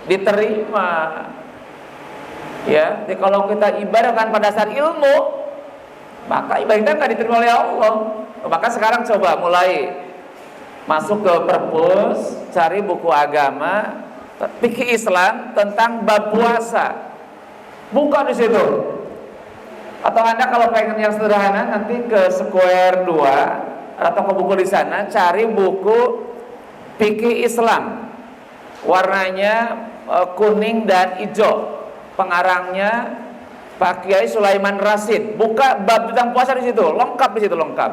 diterima. Ya, jadi kalau kita ibadahkan pada dasar ilmu, maka ibadah kita nggak diterima oleh Allah. Maka sekarang coba mulai masuk ke perpus, cari buku agama, fikih Islam tentang bab puasa. Buka di situ. Atau Anda kalau pengen yang sederhana nanti ke Square 2 atau ke buku di sana, cari buku fikih Islam. Warnanya kuning dan hijau. Pengarangnya Pak Kiai Sulaiman Rasyid. Buka bab tentang puasa di situ, lengkap di situ, lengkap.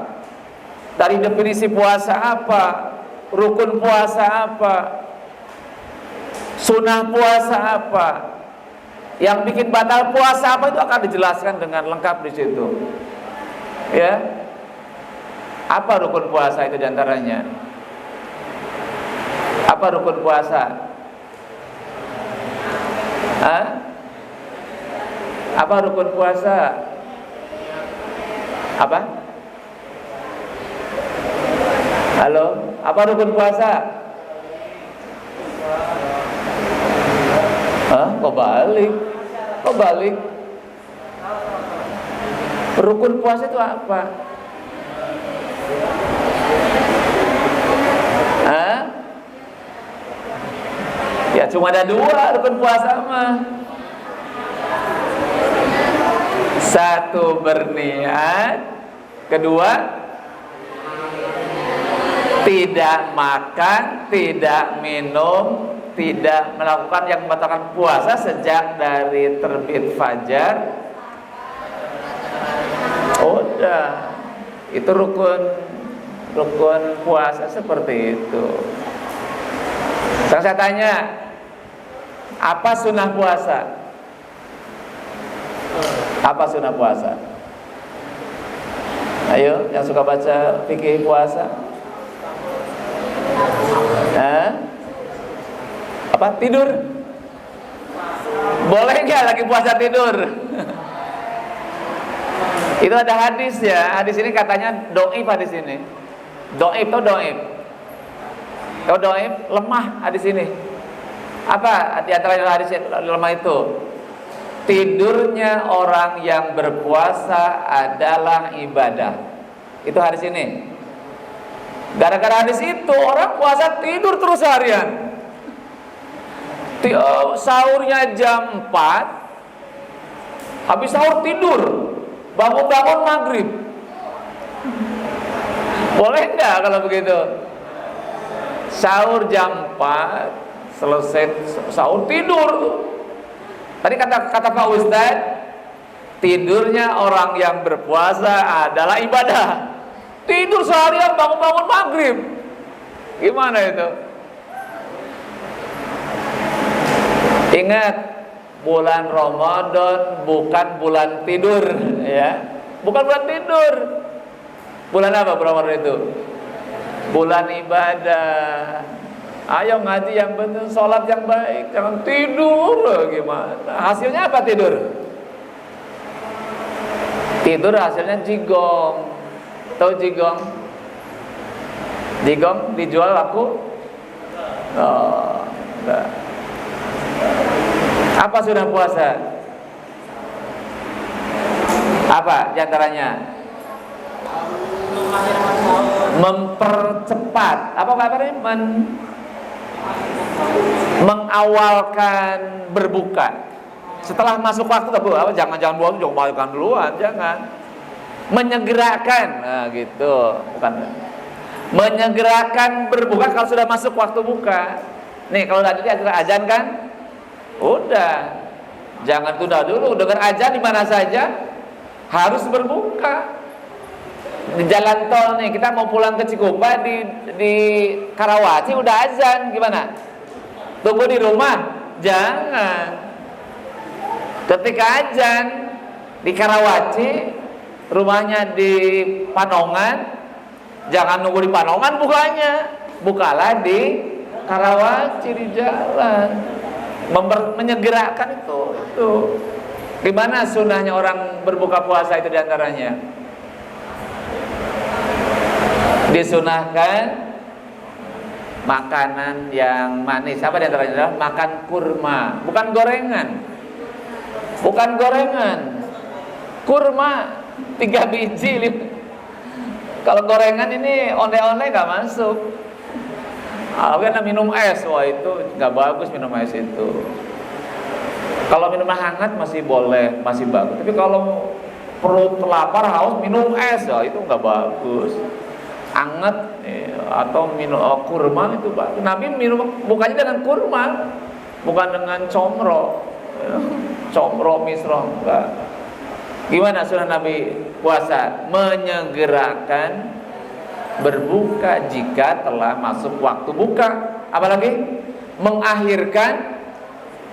Dari definisi puasa apa, rukun puasa apa, sunnah puasa apa, yang bikin batal puasa apa, itu akan dijelaskan dengan lengkap di situ. Ya, apa rukun puasa itu diantaranya? Apa rukun puasa? Hah? Apa rukun puasa? Apa? Halo, apa rukun puasa? Hah? Kok balik? Kok balik? Rukun puasa itu apa? Hah? Ya cuma ada dua rukun puasa mah. Satu berniat, kedua tidak makan, tidak minum, tidak melakukan yang membatalkan puasa sejak dari terbit fajar. Udah, itu rukun puasa seperti itu. Sekarang saya tanya, apa sunnah puasa? Apa sunnah puasa? Ayo, yang suka baca fikih puasa. Apa? Tidur? Boleh nggak lagi puasa tidur? Itu ada hadis ya. Hadis ini katanya doib hadis ini. Doib tuh doib. Kalau doib lemah hadis ini. Apa di antara hadis lemah itu? Tidurnya orang yang berpuasa adalah ibadah. Itu hadis ini. Gara-gara hadis itu orang puasa tidur terus seharian. Sahurnya jam 4, habis sahur tidur, bangun-bangun maghrib. Boleh enggak kalau begitu? Sahur jam 4, selesai sahur tidur. Tadi kata Pak Ustadz, tidurnya orang yang berpuasa adalah ibadah. Tidur seharian bangun-bangun maghrib. Gimana itu? Ingat, bulan Ramadan bukan bulan tidur, ya. Bukan bulan tidur. Bulan apa Ramadan itu? Bulan ibadah. Ayo ngaji yang benar, sholat yang baik, jangan tidur. Gimana? Hasilnya apa tidur? Tidur hasilnya jigong. Tahu jigong? Jigong dijual laku? Oh, enggak. Apa sunnah puasa? Apa diantaranya? Mempercepat. Apa kabarnya? Mengawalkan berbuka. Setelah masuk waktu, jangan buang, jangan makan duluan, jangan. Menyegerakan, nah gitu, bukan. Menyegerakan berbuka kalau sudah masuk waktu buka. Nih kalau tadi azan kan, udah, jangan tunda dulu. Dengar azan di mana saja, harus berbuka. Di jalan tol nih, kita mau pulang ke Cikupa di Karawaci udah azan, gimana? Tunggu di rumah? Jangan. Ketika azan di Karawaci, rumahnya di Panongan, jangan nunggu di Panongan bukanya, bukalah di Karawaci di jalan. Menyegerakan itu. Gimana sunnahnya orang berbuka puasa itu diantaranya? Disunahkan makanan yang manis. Apa di antaranya adalah makan kurma, bukan gorengan. Bukan gorengan. Kurma 3 biji. Kalau gorengan ini onde-onde nggak masuk. Karena minum es, wah itu nggak bagus minum es itu. Kalau minum hangat masih boleh, masih bagus. Tapi kalau perut lapar haus minum es, wah itu nggak bagus. Anget atau minum kurma itu bagus. Nabi minum bukannya dengan kurma, bukan dengan comro, comro misro, enggak. Gimana sunnah Nabi puasa? Menyegerakan berbuka jika telah masuk waktu buka. Apalagi mengakhirkan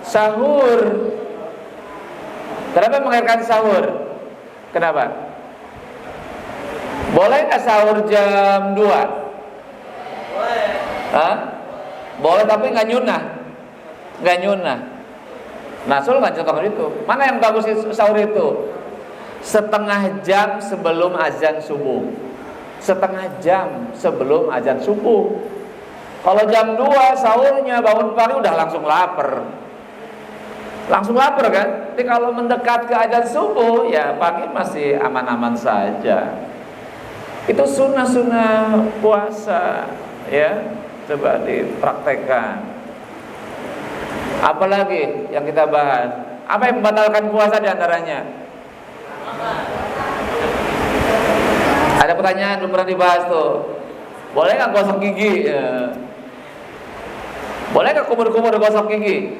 sahur. Kenapa mengakhirkan sahur? Kenapa? Boleh nggak sahur jam 2? Boleh. Hah? Boleh tapi nggak nyunah. Nggak nyunah. Nasul nggak contohkan itu. Mana yang bagus sahur itu? Setengah jam sebelum azan subuh. Setengah jam sebelum azan subuh. Kalau jam 2 sahurnya bangun pagi udah langsung lapar. Langsung lapar kan? Tapi kalau mendekat ke azan subuh ya pagi masih aman-aman saja. Itu sunnah-sunnah puasa ya, coba dipraktekkan. Apalagi yang kita bahas? Apa yang membatalkan puasa diantaranya? Ada pertanyaan belum pernah dibahas tuh. Boleh nggak gosok gigi? Ya. Boleh nggak kumur-kumur gosok gigi?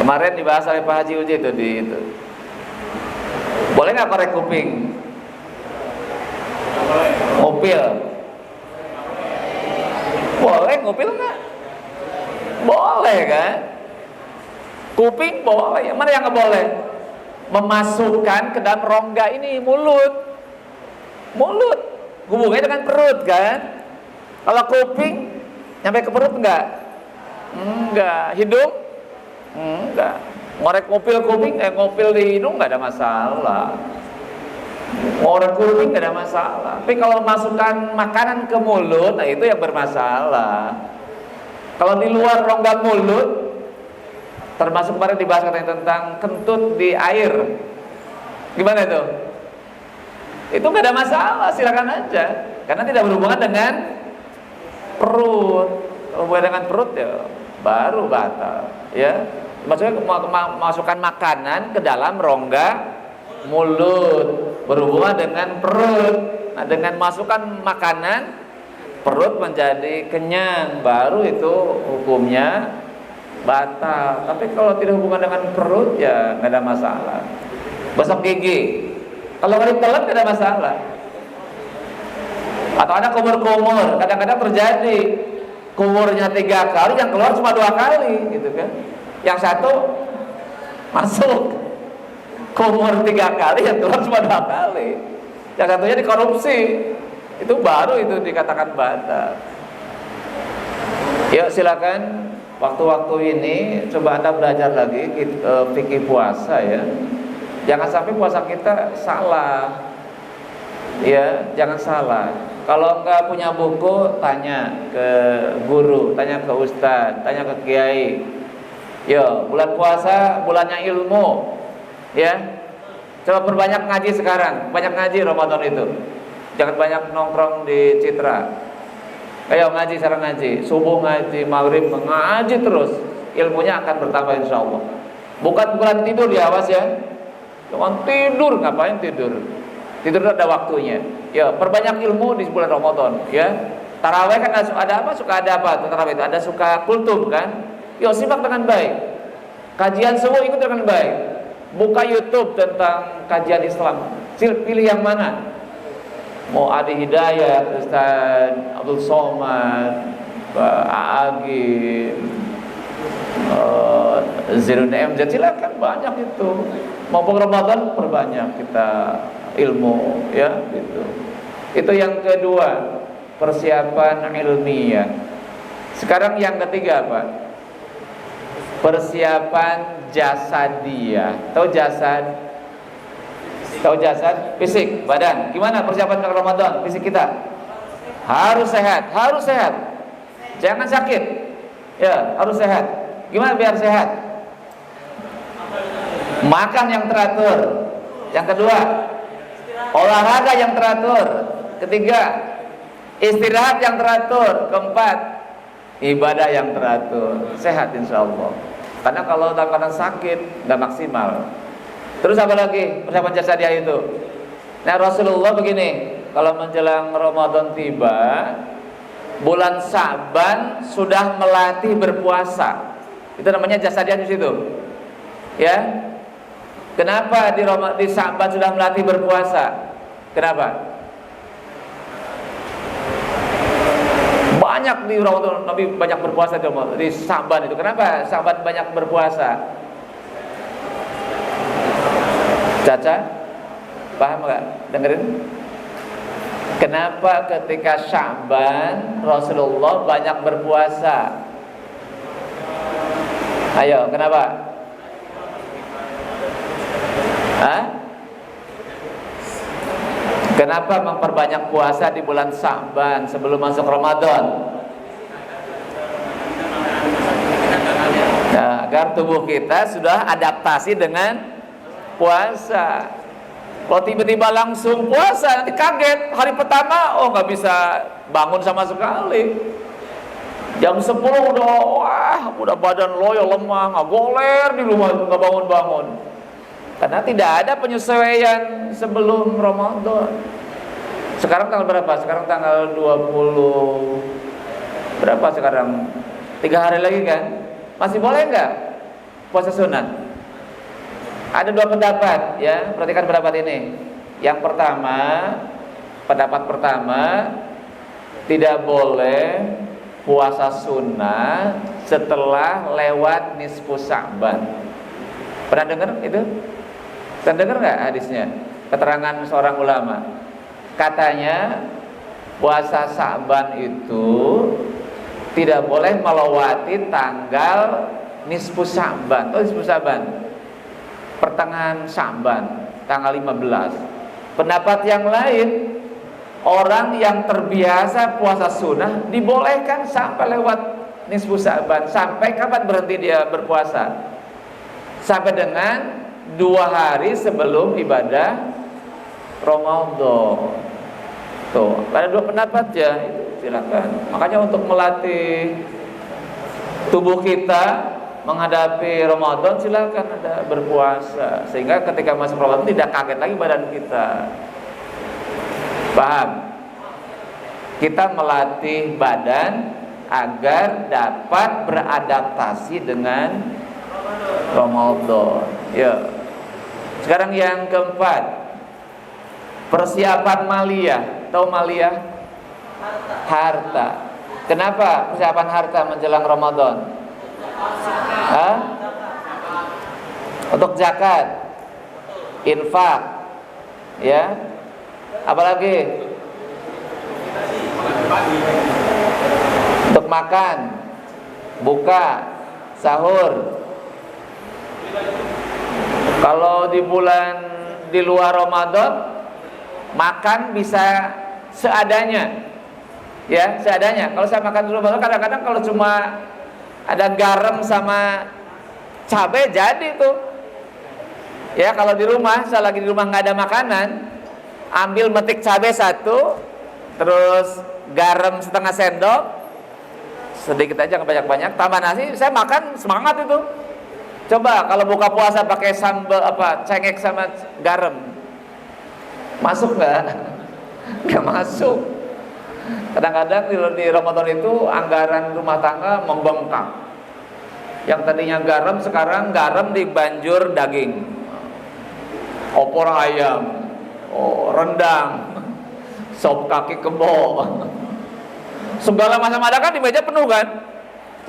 Kemarin dibahas oleh Pak Haji Uji itu di itu. Boleh nggak korek kuping? Ngupil. Boleh ngupil nggak? Boleh kan? Kuping boleh. Yang mana yang nggak boleh? Memasukkan ke dalam rongga ini mulut. Mulut hubungannya dengan perut kan? Kalau kuping nyampe ke perut enggak? Enggak. Hidung? Enggak. Ngorek ngupil kuping, ngupil di hidung nggak ada masalah. Ngorek kuping nggak ada masalah. Tapi kalau masukkan makanan ke mulut, nah itu yang bermasalah. Kalau di luar rongga mulut, termasuk kemarin dibahas katanya tentang kentut di air. Gimana itu? Itu nggak ada masalah, silakan aja. Karena tidak berhubungan dengan perut. Kalau berhubungan dengan perut ya baru batal. Ya, maksudnya masukkan makanan ke dalam rongga mulut berhubungan dengan perut. Nah, dengan masukkan makanan perut menjadi kenyang, baru itu hukumnya batal. Tapi kalau tidak hubungan dengan perut ya nggak ada masalah. Gosok gigi, kalau nggak ditelan nggak ada masalah. Atau ada kumur-kumur, kadang-kadang terjadi kumurnya 3 kali, yang keluar cuma 2 kali, gitu kan? Yang satu masuk kumur 3 kali, yang keluar cuma 2 kali. Yang satunya dikorupsi, itu baru itu dikatakan batal. Yuk silakan. Waktu-waktu ini coba Anda belajar lagi fikih puasa ya. Jangan sampai puasa kita salah. Ya, jangan salah. Kalau enggak punya buku, tanya ke guru, tanya ke ustadz, tanya ke kiai. Yo, bulan puasa bulannya ilmu. Ya. Coba perbanyak ngaji sekarang, banyak ngaji Ramadan itu. Jangan banyak nongkrong di Citra. Ayo ngaji, sekarang ngaji, subuh ngaji, maghrib ngaji terus, ilmunya akan bertambah insya Allah. Bukan tidur ya, awas ya. Jangan tidur, ngapain tidur? Tidur ada waktunya. Ya, perbanyak ilmu di bulan Ramadan. Ya, taraweh kan ada apa? Suka ada apa? Taraweh itu ada suka kultum kan? Yo simak dengan baik. Kajian subuh ikut dengan baik. Buka YouTube tentang kajian Islam. Pilih yang mana? Mau Adi Hidayat, Ustaz Abdul Somad, Aagim, Zirun MZ, silakan, banyak itu. Maupun Ramadan perbanyak kita ilmu, ya gitu. Itu yang kedua, persiapan ilmiah. Sekarang yang ketiga apa? Persiapan jasadiah. Tahu jasad? Tahu jasad, fisik, badan. Gimana persiapan Ramadan fisik kita? Harus sehat, harus sehat. Jangan sakit. Ya, harus sehat. Gimana biar sehat? Makan yang teratur. Yang kedua, olahraga yang teratur. Ketiga, istirahat yang teratur. Keempat, ibadah yang teratur. Sehat insya Allah. Karena kalau dalam keadaan sakit nggak maksimal. Terus apa lagi persiapan jasadiah itu? Nah, Rasulullah begini, kalau menjelang Ramadan tiba, bulan Sa'ban sudah melatih berpuasa. Itu namanya jasadiah di situ. Ya. Kenapa di Sa'ban sudah melatih berpuasa? Kenapa? Banyak di Ramadan Nabi banyak berpuasa di Sa'ban itu. Kenapa Sa'ban banyak berpuasa? Caca, paham nggak? Dengerin. Kenapa ketika Sya'ban Rasulullah banyak berpuasa? Ayo, kenapa? Hah? Kenapa memperbanyak puasa di bulan Sya'ban sebelum masuk Ramadan? Nah, agar tubuh kita sudah adaptasi dengan puasa. Kalau tiba-tiba langsung puasa, nanti kaget. Hari pertama, oh nggak bisa bangun sama sekali. Jam 10 udah badan loyo, lemah, nggak goler di rumah, nggak bangun-bangun. Karena tidak ada penyesuaian sebelum Ramadan. Sekarang tanggal berapa? Sekarang tanggal 20 berapa sekarang? 3 hari lagi kan? Masih boleh nggak puasa sunat? Ada 2 pendapat ya, perhatikan pendapat ini. Yang pertama, pendapat pertama, tidak boleh puasa sunnah setelah lewat nisfu Sya'ban. Pernah dengar itu? Pernah dengar nggak hadisnya? Keterangan seorang ulama. Katanya puasa Sya'ban itu tidak boleh melewati tanggal nisfu Sya'ban. Oh, nisfu Sya'ban, pertengahan Sya'ban, tanggal 15. Pendapat yang lain, orang yang terbiasa puasa sunnah dibolehkan sampai lewat nisfu Sya'ban. Sampai kapan berhenti dia berpuasa? Sampai dengan 2 hari sebelum ibadah Ramadan. Tuh, ada 2 pendapat ya, silakan. Makanya untuk melatih tubuh kita menghadapi Ramadan, silakan ada berpuasa, sehingga ketika masuk Ramadan tidak kaget lagi badan kita. Paham? Kita melatih badan agar dapat beradaptasi dengan Ramadan. Ya. Sekarang yang keempat, persiapan maliyah. Tahu maliyah? Harta. Kenapa persiapan harta menjelang Ramadan? Hah? Untuk zakat, infak, ya. Apalagi? Untuk makan, buka, sahur. Kalau di bulan di luar Ramadan, makan bisa seadanya, ya, seadanya. Kalau saya makan di Ramadan, kadang-kadang kalau cuma ada garam sama cabai jadi tuh. Ya, kalau di rumah, saya lagi di rumah nggak ada makanan, ambil metik cabai 1, terus garam setengah sendok, sedikit aja nggak banyak-banyak, tambah nasi, saya makan semangat itu. Coba kalau buka puasa pakai sambal cengek sama garam, masuk nggak? Nggak masuk. Kadang-kadang di Ramadan itu anggaran rumah tangga membengkak. Yang tadinya garam, sekarang garam dibanjur daging, opor ayam, rendang, sop kaki kebo, segala macam ada kan di meja penuh kan?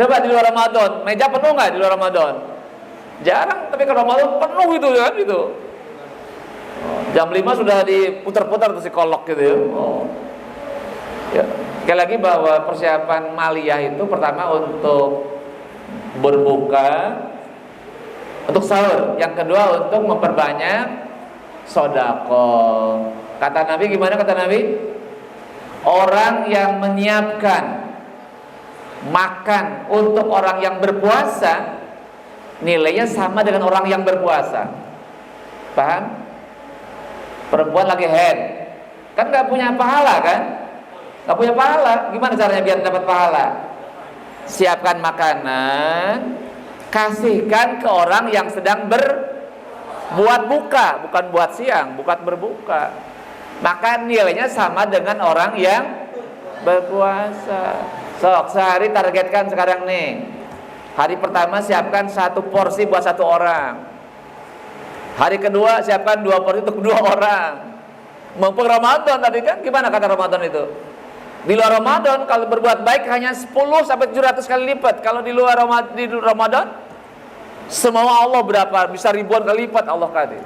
Coba di luar Ramadan, meja penuh nggak di luar Ramadan? Jarang, tapi kalau Ramadan penuh itu kan gitu. Jam 5 sudah diputar-putar tuh si kolok gitu ya. Ya, sekali lagi bahwa persiapan maliyah itu pertama untuk berbuka, untuk sahur. Yang kedua untuk memperbanyak sedekah. Kata Nabi gimana kata Nabi? Orang yang menyiapkan makan untuk orang yang berpuasa, nilainya sama dengan orang yang berpuasa. Paham? Perempuan lagi head, kan gak punya pahala kan? Gak punya pahala. Gimana caranya biar dapat pahala? Siapkan makanan, kasihkan ke orang yang sedang berbuat buka, bukan buat siang, bukan berbuka. Maka nilainya sama dengan orang yang berpuasa. Sok, sehari targetkan sekarang nih. Hari pertama siapkan 1 porsi buat 1 orang. Hari kedua siapkan 2 porsi untuk 2 orang. Mumpung Ramadan tadi kan, gimana kata Ramadan itu? Di luar Ramadan kalau berbuat baik hanya 10 sampai 700 kali lipat. Kalau di luar Ramadan semua Allah berapa? Bisa ribuan kali lipat Allah kasih.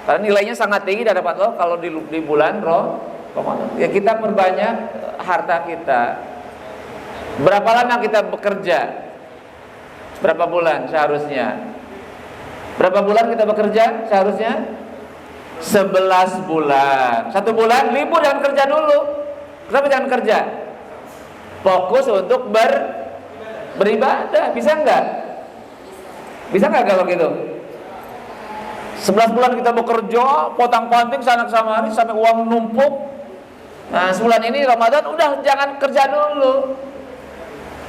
Karena nilainya sangat tinggi dan dapat Allah kalau di bulan Ramadan. Ya kita perbanyak harta kita. Berapa lama kita bekerja? Berapa bulan seharusnya? Berapa bulan kita bekerja seharusnya? 11 bulan. 1 bulan libur, jangan kerja dulu. Kenapa jangan kerja? Fokus untuk beribadah. Bisa enggak? Bisa enggak kalau gitu? 11 bulan kita bekerja, potang-panting sana kemari sampai uang numpuk. Nah, sebulan ini Ramadan udah jangan kerja dulu.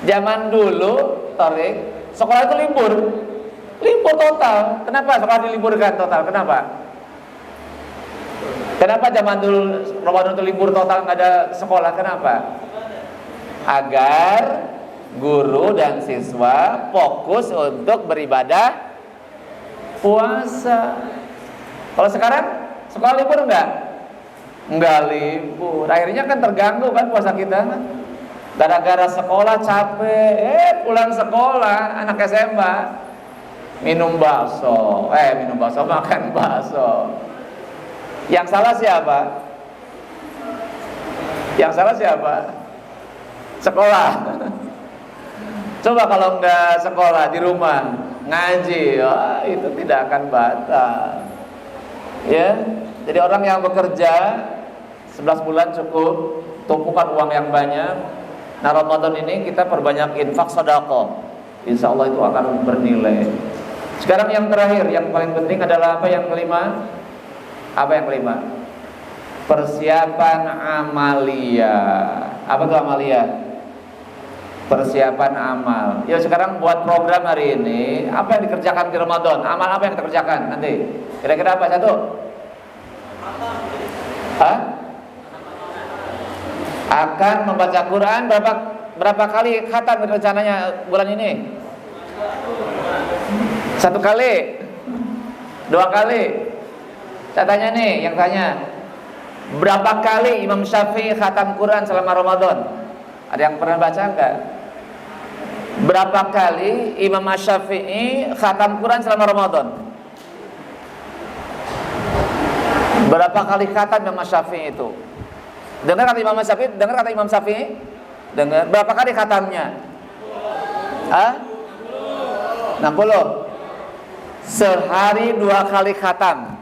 Zaman dulu, Tarik, sekolah itu libur total. Kenapa sekolah diliburkan total? Kenapa? Kenapa zaman dulu Ramadan itu libur total, nggak ada sekolah? Kenapa? Agar guru dan siswa fokus untuk beribadah puasa. Kalau sekarang sekolah libur enggak libur. Akhirnya kan terganggu kan puasa kita. Gara-gara sekolah capek, pulang sekolah anak SMA minum bakso, makan bakso. Yang salah siapa? Yang salah siapa? Sekolah. Coba kalau enggak sekolah di rumah ngaji, itu tidak akan batal. Ya, jadi orang yang bekerja 11 bulan cukup, tumpukan uang yang banyak. Nah, Ramadan ini kita perbanyak infak sedekah. Insya Allah itu akan bernilai. Sekarang yang terakhir, yang paling penting adalah apa yang kelima? Apa yang kelima? Persiapan amalia. Apa itu amalia? Persiapan amal. Ya sekarang buat program hari ini, apa yang dikerjakan di Ramadan? Amal apa yang kita kerjakan nanti? Kira-kira apa? 1? Hah? Akan membaca Quran berapa kali khatam rencananya bulan ini? 1 kali? 2 kali? Saya tanya nih, yang tanya, berapa kali Imam Syafi'i khatam Quran selama Ramadan? Ada yang pernah baca enggak? Berapa kali Imam Syafi'i khatam Quran selama Ramadan? Berapa kali khatam Imam Syafi'i itu? Dengar kata Imam Syafi'i? Dengar kata Imam Syafi'i? Dengar. Berapa kali khatamnya? 60. Sehari 2 kali khatam.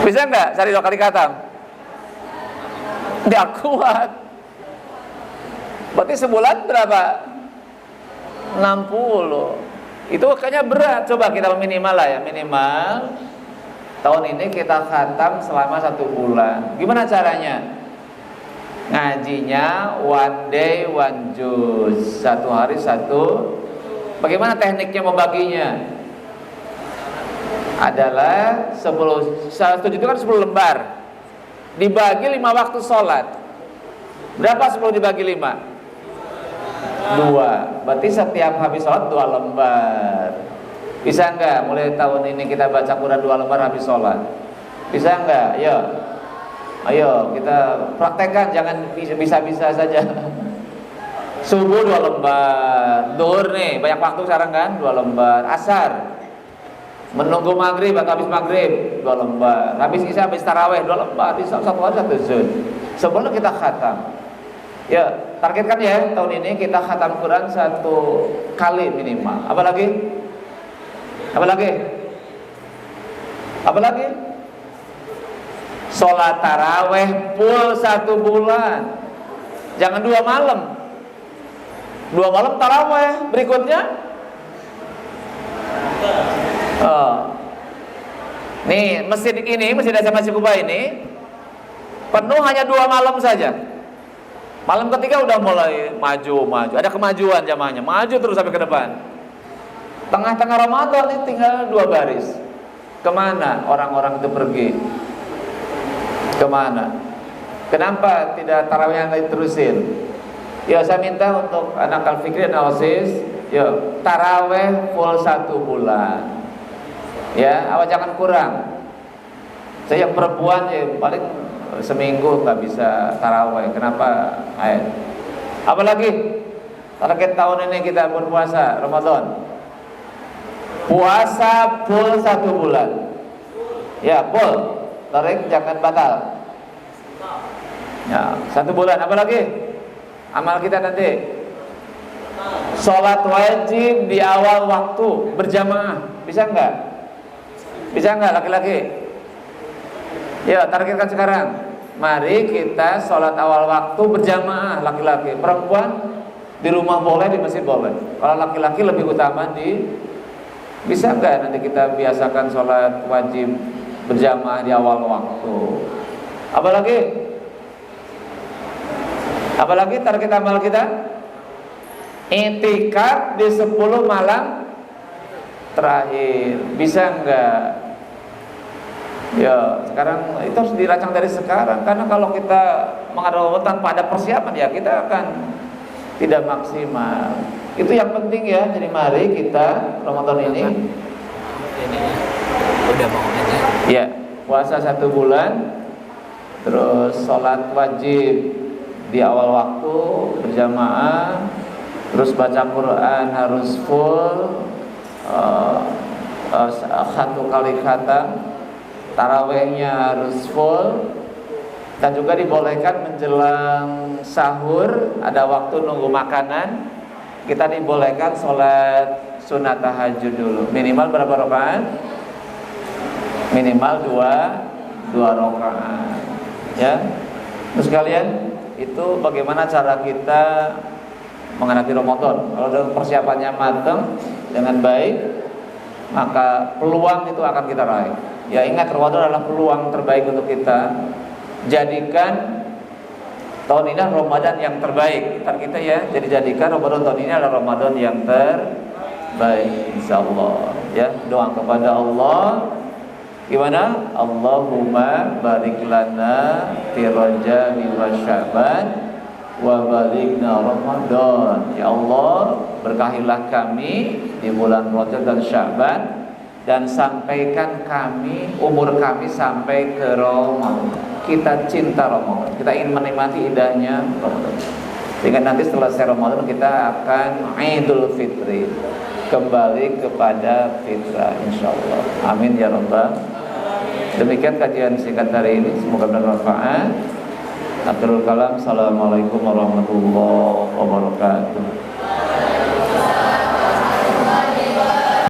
Bisa enggak sehari 2 kali khatam? Enggak kuat. Berarti sebulan berapa? 60. Itu kayaknya berat. Coba kita minimal lah ya, minimal tahun ini kita khatam selama 1 bulan. Gimana caranya? Ngajinya one day one juz, 1 hari 1. Bagaimana tekniknya membaginya? Adalah 1 juz itu kan 10 lembar, dibagi 5 waktu sholat. Berapa 10 dibagi 5? 2. Berarti setiap habis sholat 2 lembar. Bisa enggak mulai tahun ini kita baca Quran 2 lembar habis sholat? Bisa enggak? Ayo kita praktekkan, jangan bisa-bisa saja. Subuh 2 lembar, duhur nih banyak waktu sekarang kan, 2 lembar. Asar menunggu maghrib atau habis maghrib 2 lembar. Habis isya, habis taraweh 2 lembar. Bisa 1 hari 1 juz. Sebelum kita khatam. Ya, targetkan ya tahun ini kita khatam Quran 1 kali minimal. Apa lagi? sholat taraweh full 1 bulan. Jangan 2 malam. 2 malam taraweh, berikutnya nih masjid ini, Masjid SMA Cikupa ini penuh hanya 2 malam saja. Malam ketiga udah mulai maju, ada kemajuan jamaahnya, maju terus sampai ke depan. Tengah-tengah Ramadan ini tinggal 2 baris. Kemana orang-orang itu pergi? Kemana? Kenapa tidak tarawih yang diterusin? Ya saya minta untuk anak Al-Fikri dan Al-Sis, yuk taraweh full 1 bulan. Ya, awak jangan kurang. Saya yang perempuan ya paling seminggu nggak bisa taraweh. Kenapa? Apalagi target tahun ini kita berpuasa Ramadan. Puasa full 1 bulan. Ya, full. Tarik jangan batal. Ya, 1 bulan. Apalagi? Amal kita nanti sholat wajib di awal waktu berjamaah. Bisa enggak? Bisa enggak laki-laki? Ya, targetkan sekarang. Mari kita sholat awal waktu berjamaah laki-laki. Perempuan di rumah boleh, di masjid boleh. Kalau laki-laki lebih utama bisa enggak nanti kita biasakan sholat wajib berjamaah di awal waktu. Apalagi target amal kita i'tikaf di 10 malam terakhir. Bisa enggak? Ya, sekarang itu harus dirancang dari sekarang. Karena kalau kita mengadakan tanpa ada persiapan ya kita akan tidak maksimal. Itu yang penting ya. Jadi mari kita Ramadan ini udah mau aja. Ya, puasa 1 bulan, terus sholat wajib di awal waktu berjamaah, terus baca Quran harus full 1 kali khatam, tarawehnya harus full, dan juga dibolehkan menjelang sahur ada waktu nunggu makanan, kita dibolehkan sholat sunat tahajud dulu. Minimal berapa rakaat? Minimal 2 rakaat. Ya, terus kalian itu bagaimana cara kita menghadapi Ramadan. Kalau dalam persiapannya matang dengan baik, maka peluang itu akan kita raih. Ya, ingat Ramadan adalah peluang terbaik untuk kita. Jadikan tahun ini Ramadan yang terbaik. Ntar kita ya, jadi jadikan Ramadan tahun ini adalah Ramadan yang terbaik, insyaallah. Ya, doa kepada Allah. Gimana? Allahumma barik lana fi Rajab wa Sya'ban wa balighna Ramadan. Ya Allah, berkahilah kami di bulan Rajab dan Sya'ban, dan sampaikan kami, umur kami sampai ke Ramadan. Kita cinta Ramadan, kita ingin menikmati indahnya Ramadan. Sehingga nanti setelah Ramadan kita akan Idul Fitri, kembali kepada fitrah insyaallah. Amin ya rabbal. Demikian kajian singkat hari ini, semoga bermanfaat. Akhirul kalam, assalamualaikum warahmatullahi wabarakatuh.